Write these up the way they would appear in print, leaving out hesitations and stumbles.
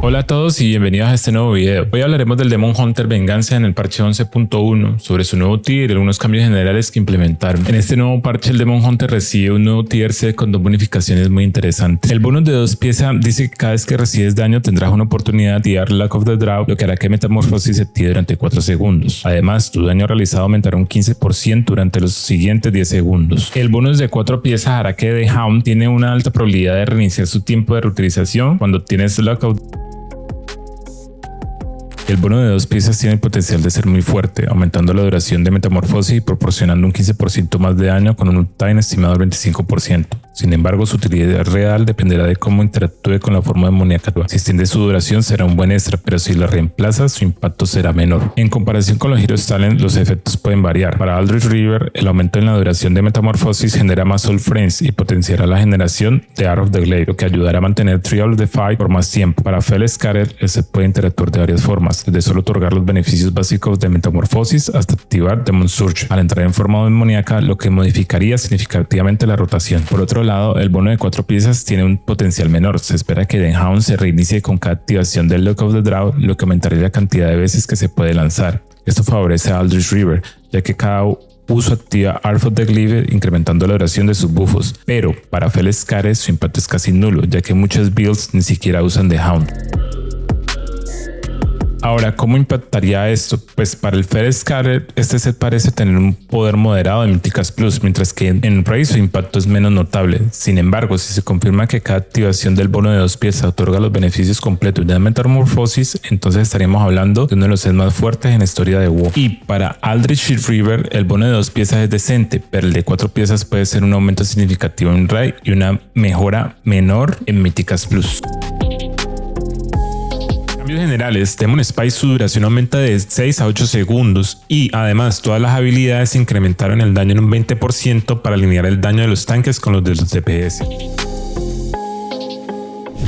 Hola a todos y bienvenidos a este nuevo video. Hoy hablaremos del Demon Hunter Venganza en el parche 11.1, sobre su nuevo tier y algunos cambios generales que implementaron. En este nuevo parche el Demon Hunter recibe un nuevo tier C con dos bonificaciones muy interesantes. El bonus de 2 piezas dice que cada vez que recibes daño tendrás una oportunidad de tirar Luck of the Draw, lo que hará que Metamorphosis se active durante 4 segundos. Además, tu daño realizado aumentará un 15% durante los siguientes 10 segundos. El bonus de 4 piezas hará que The Hound tiene una alta probabilidad de reiniciar su tiempo de reutilización cuando tienes Luck of. El bono de 2 piezas tiene el potencial de ser muy fuerte, aumentando la duración de metamorfosis y proporcionando un 15% más de daño con un uptime estimado del 25%. Sin embargo, su utilidad real dependerá de cómo interactúe con la forma demoníaca. Si extiende su duración será un buen extra, pero si la reemplaza su impacto será menor. En comparación con los Heroes Talent, los efectos pueden variar. Para Aldrich River, el aumento en la duración de metamorfosis genera más Soul Frames y potenciará la generación de Art of the Glade, lo que ayudará a mantener Trial of the Fight por más tiempo. Para Felscarred, se puede interactuar de varias formas, desde solo otorgar los beneficios básicos de metamorfosis hasta activar Demon Surge al entrar en forma demoníaca, lo que modificaría significativamente la rotación. Por otro lado, el bono de 4 piezas tiene un potencial menor. Se espera que The Hound se reinicie con cada activación del Luck of the Draw, lo que aumentaría la cantidad de veces que se puede lanzar. Esto favorece a Aldrich River, ya que cada uso activa Art of the Glade, incrementando la duración de sus buffos, pero para Felscarred su impacto es casi nulo, ya que muchas builds ni siquiera usan The Hound. Ahora, ¿cómo impactaría esto? Pues para el Felscarred, este set parece tener un poder moderado de Mythicast Plus, mientras que en Rey su impacto es menos notable. Sin embargo, si se confirma que cada activación del bono de 2 piezas otorga los beneficios completos de Metamorphosis, entonces estaríamos hablando de uno de los sets más fuertes en la historia de WoW. Y para Aldrich River, el bono de 2 piezas es decente, pero el de 4 piezas puede ser un aumento significativo en Rey y una mejora menor en Mythicast Plus. Generales, Demon Spike su duración aumenta de 6 a 8 segundos y además todas las habilidades incrementaron el daño en un 20% para alinear el daño de los tanques con los de los DPS.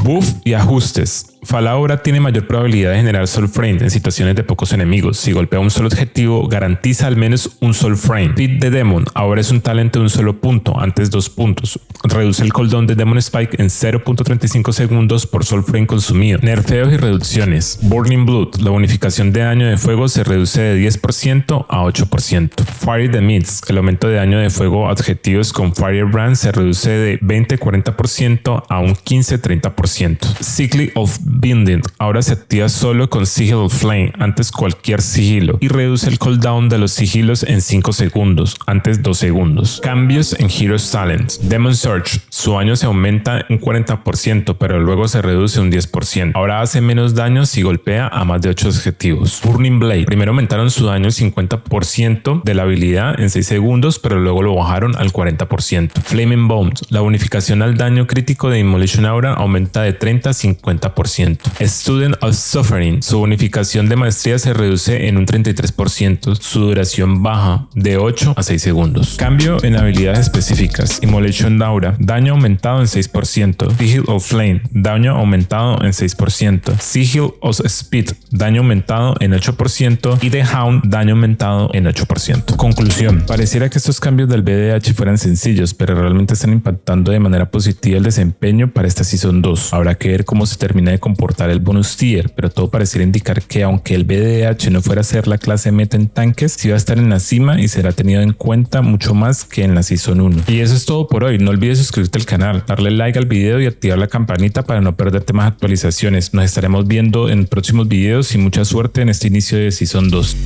Buff y ajustes. Fall ahora tiene mayor probabilidad de generar Soul Frame en situaciones de pocos enemigos. Si golpea un solo objetivo, garantiza al menos un Soul Frame. Fit de Demon ahora es un talento de un solo punto, antes 2 puntos. Reduce el cooldown de Demon Spike en 0.35 segundos por Soul Frame consumido. Nerfeos y reducciones. Burning Blood, la bonificación de daño de fuego se reduce de 10% a 8%. Fire the Mist, el aumento de daño de fuego a objetivos con Firebrand se reduce de 20-40% a un 15-30%. Cycle of Binding ahora se activa solo con Sigil of Flame, antes cualquier sigilo, y reduce el cooldown de los sigilos en 5 segundos, antes 2 segundos. Cambios en Heroes Talent. Demon Surge, su daño se aumenta un 40%, pero luego se reduce un 10%. Ahora hace menos daño si golpea a más de 8 objetivos. Burning Blade, primero aumentaron su daño en 50% de la habilidad en 6 segundos, pero luego lo bajaron al 40%. Flaming Bones, la bonificación al daño crítico de Immolation Aura aumenta de 30 a 50%. Student of Suffering, su bonificación de maestría se reduce en un 33%, su duración baja de 8 a 6 segundos. Cambio en habilidades específicas. Immolation Aura, daño aumentado en 6%. Sigil of Flame, daño aumentado en 6%. Sigil of Speed, daño aumentado en 8%. Y The Hound, daño aumentado en 8%. Conclusión. Pareciera que estos cambios del BDH fueran sencillos, pero realmente están impactando de manera positiva el desempeño para esta Season 2. Habrá que ver cómo se termina de comportar el bonus tier, pero todo pareciera indicar que aunque el BDH no fuera a ser la clase meta en tanques, sí va a estar en la cima y será tenido en cuenta mucho más que en la Season 1. Y eso es todo por hoy. No olvides suscribirte al canal, darle like al video y activar la campanita para no perderte más actualizaciones. Nos estaremos viendo en próximos videos y mucha suerte en este inicio de Season 2.